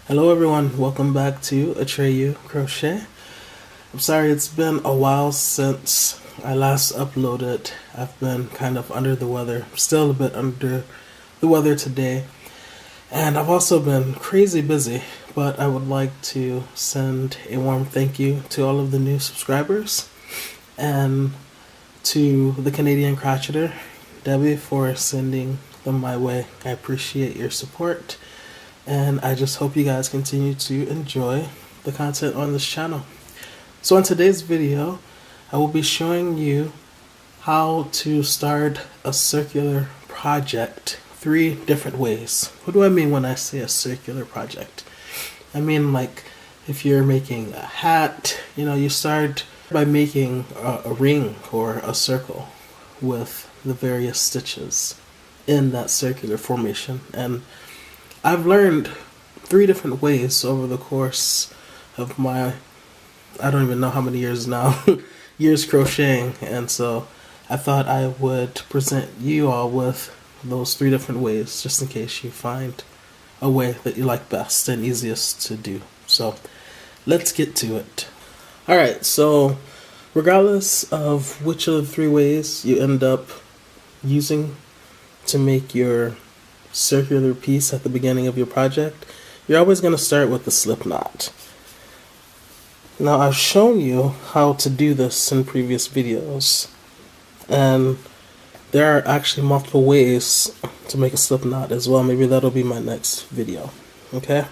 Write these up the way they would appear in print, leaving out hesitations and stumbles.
Hello everyone, welcome back to Atreyu Crochet. I'm sorry it's been a while since I last uploaded. I've been kind of under the weather, still a bit under the weather today. And I've also been crazy busy, but I would like to send a warm thank you to all of the new subscribers and to the Canadian crocheter, Debbie, for sending them my way. I appreciate your support. And I just hope you guys continue to enjoy the content on this channel. So in today's video, I will be showing you how to start a circular project 3 different ways. What do I mean when I say a circular project? I mean, like, if you're making a hat, you start by making a ring or a circle with the various stitches in that circular formation. And I've learned 3 different ways over the course of my, I don't even know how many years now, years crocheting, and so I thought I would present you all with those 3 different ways, just in case you find a way that you like best and easiest to do. So let's get to it. Alright, so regardless of which of the 3 ways you end up using to make your circular piece at the beginning of your project, you're always going to start with the slip knot. Now, I've shown you how to do this in previous videos, and there are actually multiple ways to make a slip knot as well. Maybe that'll be my next video. Okay,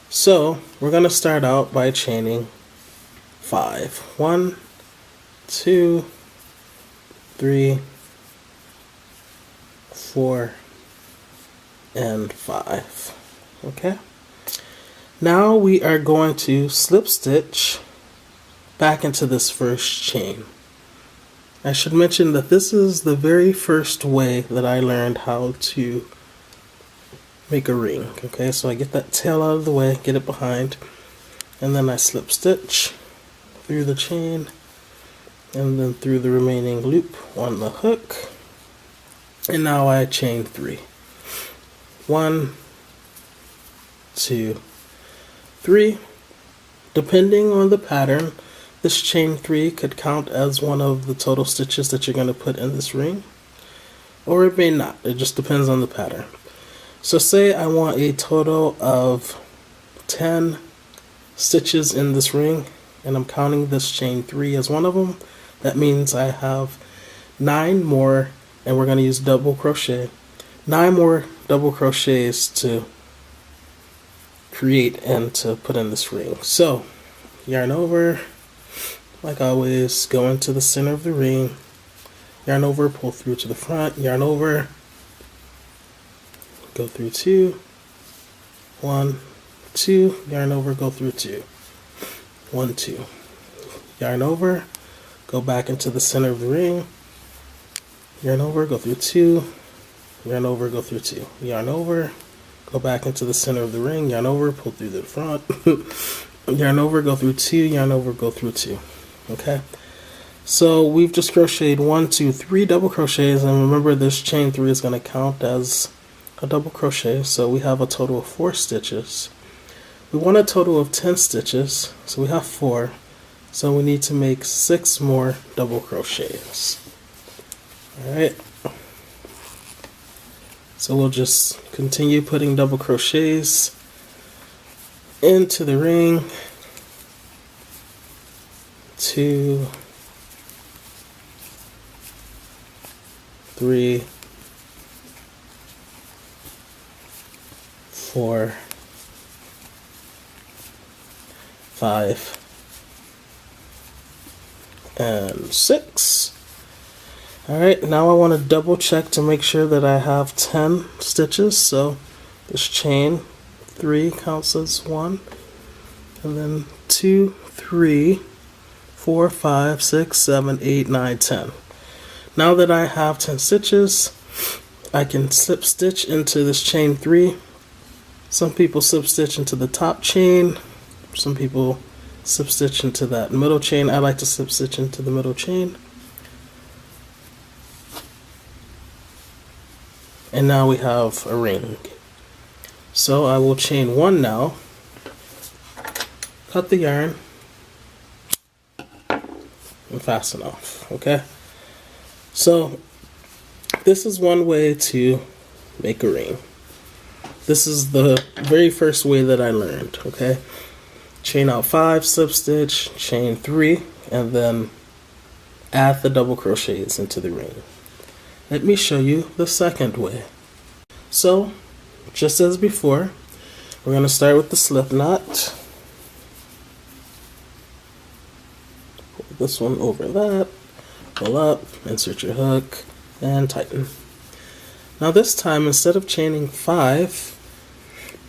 so we're going to start out by chaining 5. 1, 2, 3, 4, and 5. Okay, now we are going to slip stitch back into this first chain. I should mention that this is the very first way that I learned how to make a ring. Okay, so I get that tail out of the way, get it behind, and then I slip stitch through the chain and then through the remaining loop on the hook, and now I chain 3. 1, 2, 3. Depending on the pattern, this chain 3 could count as one of the total stitches that you're going to put in this ring, or it may not. It just depends on the pattern. So say I want a total of 10 stitches in this ring, and I'm counting this chain 3 as one of them. That means I have 9 more, and we're going to use double crochet. 9 more double crochets to create and to put in this ring. So yarn over, like always, go into the center of the ring, yarn over, pull through to the front, yarn over, go through 2, 1, 2, yarn over, go through 2, 1, 2, yarn over, go back into the center of the ring, yarn over, go through 2, yarn over, go through 2, yarn over, go back into the center of the ring, yarn over, pull through the front, yarn over, go through 2, yarn over, go through 2. Okay, so we've just crocheted 1, 2, 3 double crochets, and remember this chain 3 is going to count as a double crochet, so we have a total of 4 stitches. We want a total of 10 stitches, so we have 4, so we need to make 6 more double crochets. Alright, so we'll just continue putting double crochets into the ring. 2, 3, 4, 5, and 6. Alright, now I want to double check to make sure that I have 10 stitches. So this chain 3 counts as 1, and then 2, 3, 4, 5, 6, 7, 8, 9, 10. Now that I have 10 stitches, I can slip stitch into this chain 3. Some people slip stitch into the top chain, some people slip stitch into that middle chain. I like to slip stitch into the middle chain. And now we have a ring. So I will chain 1 now cut the yarn and fasten off, okay? So this is one way to make a ring. This is the very first way that I learned, okay? Chain out 5, slip stitch, chain 3, and then add the double crochets into the ring. Let me show you the second way. So, just as before, we're going to start with the slip knot. Pull this one over that, pull up, insert your hook, and tighten. Now this time, instead of chaining 5,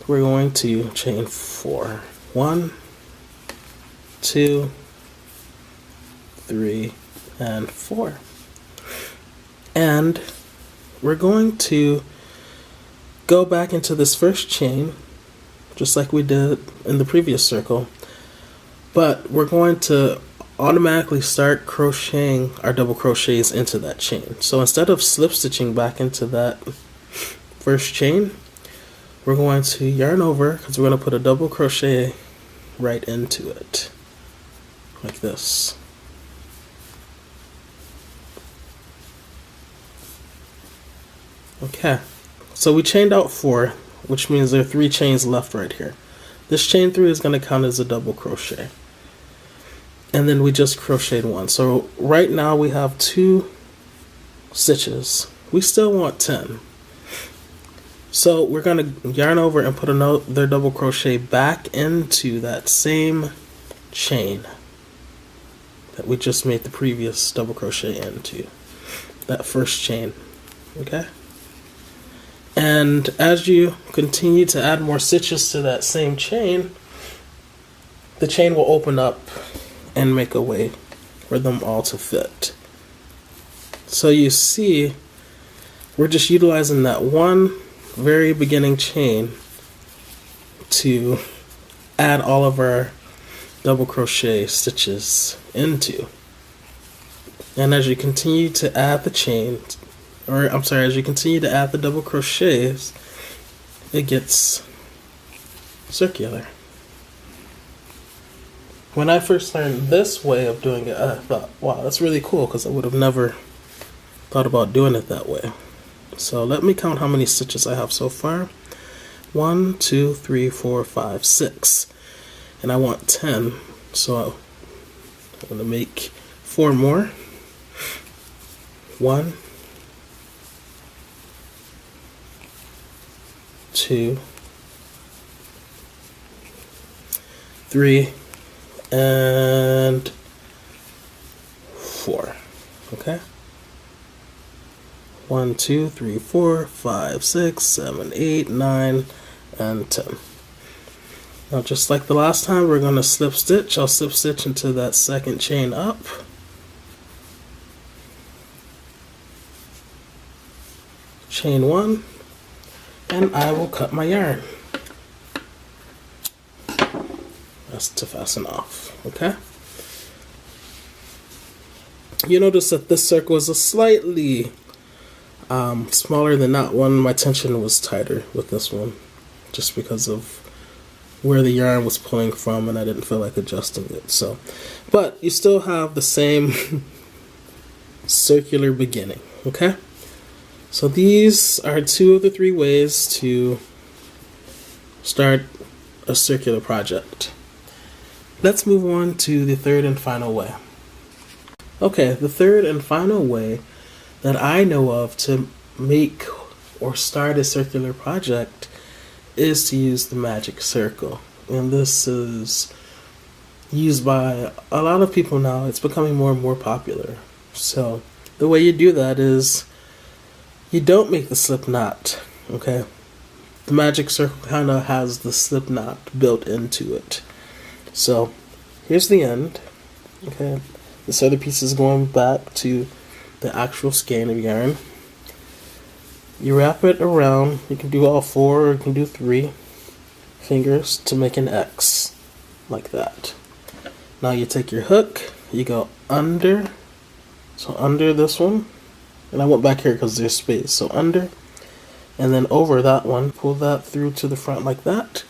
we're going to chain 4. 1, 2, 3, and 4. And we're going to go back into this first chain, just like we did in the previous circle, but we're going to automatically start crocheting our double crochets into that chain. So instead of slip stitching back into that first chain, we're going to yarn over, because we're going to put a double crochet right into it, like this. Okay, so we chained out 4, which means there are 3 chains left right here. This chain 3 is going to count as a double crochet. And then we just crocheted 1. So right now we have 2 stitches. We still want 10. So we're going to yarn over and put another double crochet back into that same chain that we just made the previous double crochet into, that first chain, okay? And as you continue to add more stitches to that same chain, the chain will open up and make a way for them all to fit. So you see, we're just utilizing that one very beginning chain to add all of our double crochet stitches into. And as you continue to add the chain, as you continue to add the double crochets, it gets circular. When I first learned this way of doing it, I thought, wow, that's really cool, because I would have never thought about doing it that way. So let me count how many stitches I have so far. 1, 2, 3, 4, 5, 6. And I want 10, so I'm going to make 4 more. 1, 2, 3, and 4. Okay? 1, 2, 3, 4, 5, 6, 7, 8, 9, and 10. Now, just like the last time, we're going to slip stitch. I'll slip stitch into that second chain up. Chain 1, and I will cut my yarn. That's to fasten off, okay? You notice that this circle is a slightly smaller than that one. My tension was tighter with this one, just because of where the yarn was pulling from, and I didn't feel like adjusting it. So, but you still have the same circular beginning, okay? So these are 2 of the 3 ways to start a circular project. Let's move on to the third and final way. Okay, the third and final way that I know of to make or start a circular project is to use the magic circle. And this is used by a lot of people now. It's becoming more and more popular. So the way you do that is you don't make the slip knot, okay? The magic circle kind of has the slip knot built into it. So here's the end, okay? This other piece is going back to the actual skein of yarn. You wrap it around. You can do all 4, or you can do 3 fingers to make an X, like that. Now you take your hook, you go under, so under this one, and I went back here because there's space, so under, and then over that one, pull that through to the front like that,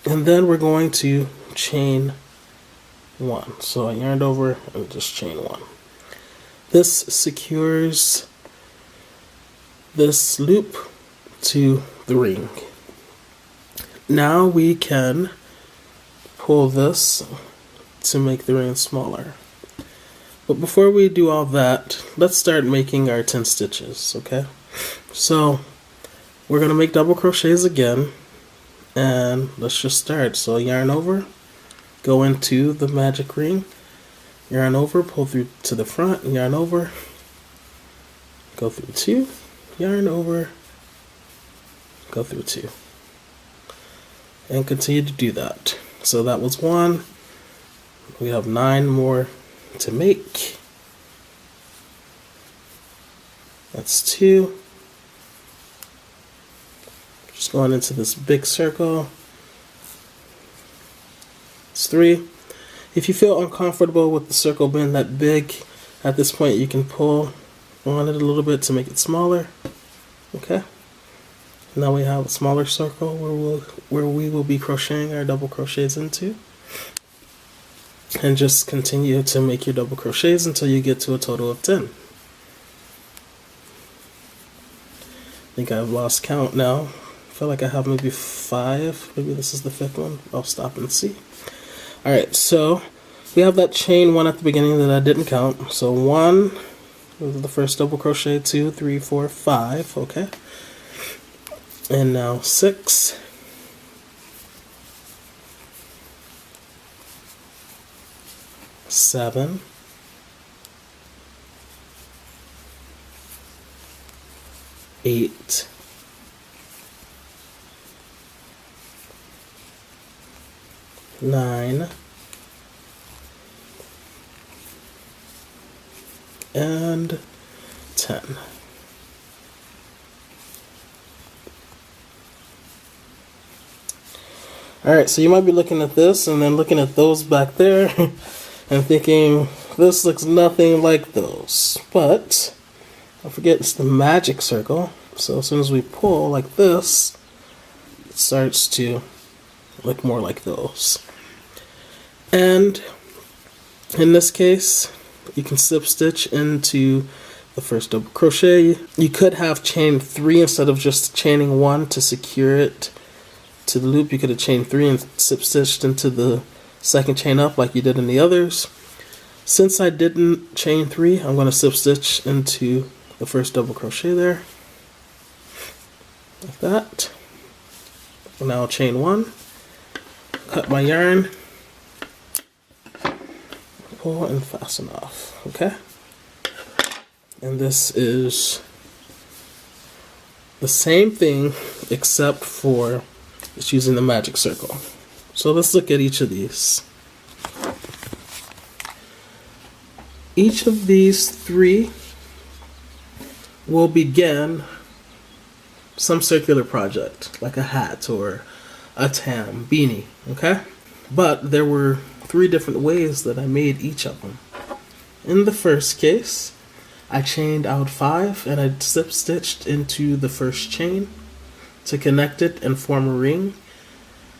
and then we're going to chain 1. So I yarned over and just chain 1. This secures this loop to the ring. Now we can pull this to make the ring smaller. But before we do all that, let's start making our 10 stitches, okay? So we're going to make double crochets again, and let's just start. So yarn over, go into the magic ring, yarn over, pull through to the front, yarn over, go through 2, yarn over, go through 2, and continue to do that. So that was 1. We have 9 more to make. That's 2. Just going into this big circle. It's 3. If you feel uncomfortable with the circle being that big, at this point you can pull on it a little bit to make it smaller. Okay. Now we have a smaller circle where we will be crocheting our double crochets into. And just continue to make your double crochets until you get to a total of 10. I think I've lost count now. I feel like I have maybe 5. Maybe this is the 5th one. I'll stop and see. Alright, so we have that chain 1 at the beginning that I didn't count. So 1 was the first double crochet, 2, 3, 4, 5. Okay. And now 6. 7. 8. 9. And 10. Alright, so you might be looking at this and then looking at those back there and thinking, this looks nothing like those. But don't forget, it's the magic circle. So as soon as we pull like this, it starts to look more like those. And in this case, you can slip stitch into the first double crochet. You could have chained 3 instead of just chaining 1 to secure it to the loop. You could have chained 3 and slip stitched into the second chain up like you did in the others. Since I didn't chain 3, I'm going to slip stitch into the first double crochet there, like that. And now I'll chain 1, cut my yarn, pull and fasten off. Okay, and this is the same thing except for it's using the magic circle. So let's look at each of these. Each of these 3 will begin some circular project, like a hat or a tam, beanie, okay? But there were 3 different ways that I made each of them. In the first case, I chained out 5 and I slip stitched into the first chain to connect it and form a ring.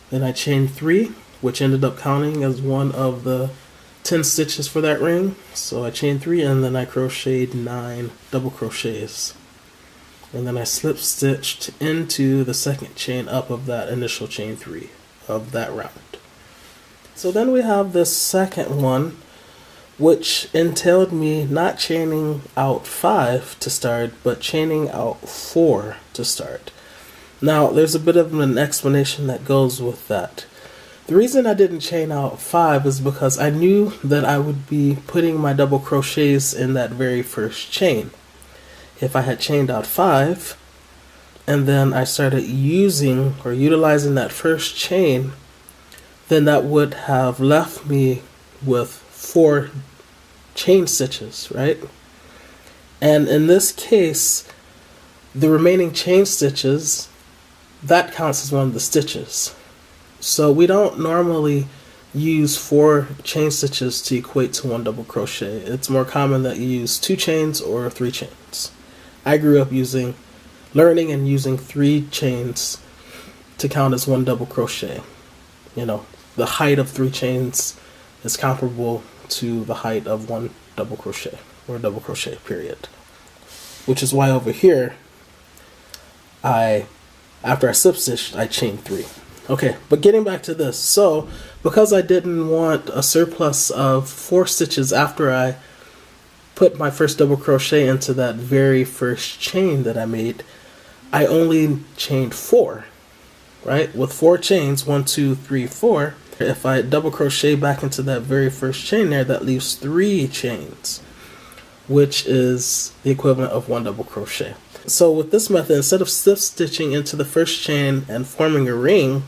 Then I chained 3, which ended up counting as one of the 10 stitches for that ring. So I chained 3 and then I crocheted 9 double crochets. And then I slip stitched into the second chain up of that initial chain 3 of that round. So then we have this second one, which entailed me not chaining out 5 to start, but chaining out 4 to start. Now, there's a bit of an explanation that goes with that. The reason I didn't chain out 5 is because I knew that I would be putting my double crochets in that very first chain. If I had chained out 5, and then I started using or utilizing that first chain, then that would have left me with 4 chain stitches, right? And in this case, the remaining chain stitches, that counts as one of the stitches. So we don't normally use 4 chain stitches to equate to 1 double crochet. It's more common that you use 2 chains or 3 chains. I grew up learning and using 3 chains to count as 1 double crochet. you know, the height of 3 chains is comparable to the height of 1 double crochet, or double crochet period. Which is why over here, after I slip stitched, I chain 3. Okay, but getting back to this, so because I didn't want a surplus of 4 stitches after I put my first double crochet into that very first chain that I made, I only chained 4, right? With 4 chains, 1, 2, 3, 4. If I double crochet back into that very first chain there, that leaves 3 chains, which is the equivalent of 1 double crochet. So with this method, instead of slip stitching into the first chain and forming a ring,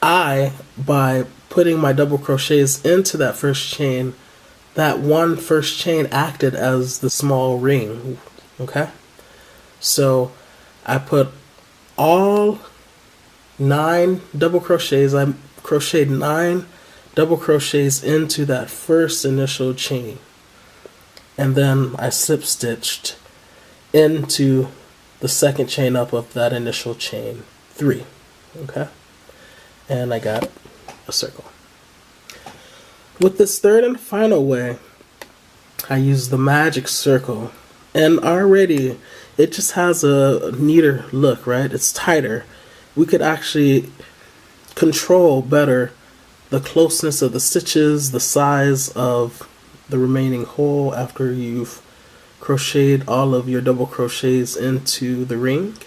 by putting my double crochets into that first chain, that one first chain acted as the small ring, okay? So I put all 9 double crochets, I crocheted 9 double crochets into that first initial chain. And then I slip stitched into the second chain up of that initial chain 3, okay? And I got a circle. With this third and final way, I use the magic circle, and already it just has a neater look, right? It's tighter. We could actually control better the closeness of the stitches, the size of the remaining hole after you've crocheted all of your double crochets into the ring.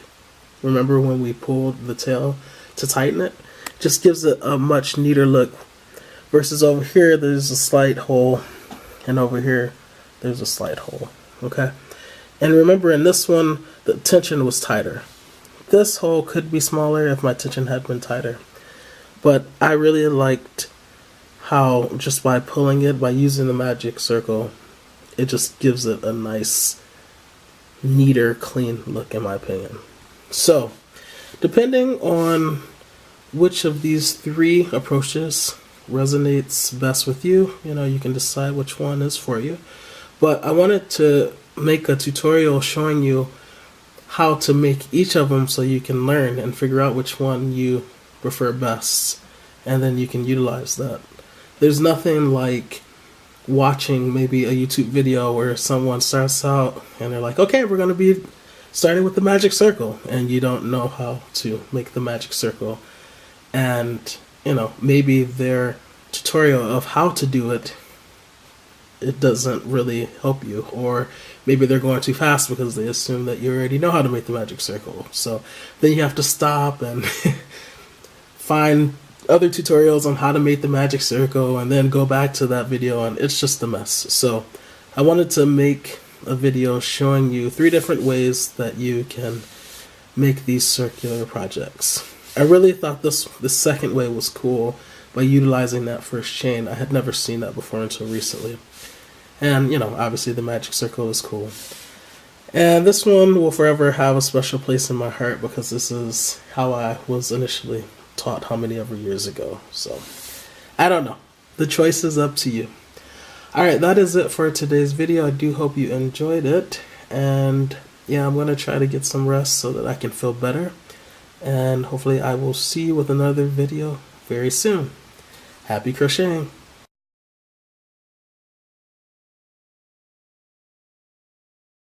Remember when we pulled the tail to tighten it? Just gives it a much neater look, versus over here there's a slight hole, and over here there's a slight hole, okay? And remember, in this one the tension was tighter. This hole could be smaller if my tension had been tighter, but I really liked how just by pulling it, by using the magic circle, it just gives it a nice, neater, clean look, in my opinion. So depending on which of these 3 approaches resonates best with you, you can decide which one is for you. But I wanted to make a tutorial showing you how to make each of them so you can learn and figure out which one you prefer best, and then you can utilize that. There's nothing like watching maybe a YouTube video where someone starts out and they're like, okay, we're going to be starting with the magic circle, and you don't know how to make the magic circle. And maybe their tutorial of how to do it doesn't really help you, or maybe they're going too fast because they assume that you already know how to make the magic circle. So then you have to stop and find other tutorials on how to make the magic circle, and then go back to that video, and it's just a mess. So I wanted to make a video showing you 3 different ways that you can make these circular projects. I really thought the second way was cool, by utilizing that first chain. I had never seen that before until recently. And, obviously the magic circle is cool. And this one will forever have a special place in my heart, because this is how I was initially taught how many ever years ago. So, I don't know. The choice is up to you. Alright, that is it for today's video. I do hope you enjoyed it. And, yeah, I'm going to try to get some rest so that I can feel better. And hopefully I will see you with another video very soon. Happy crocheting!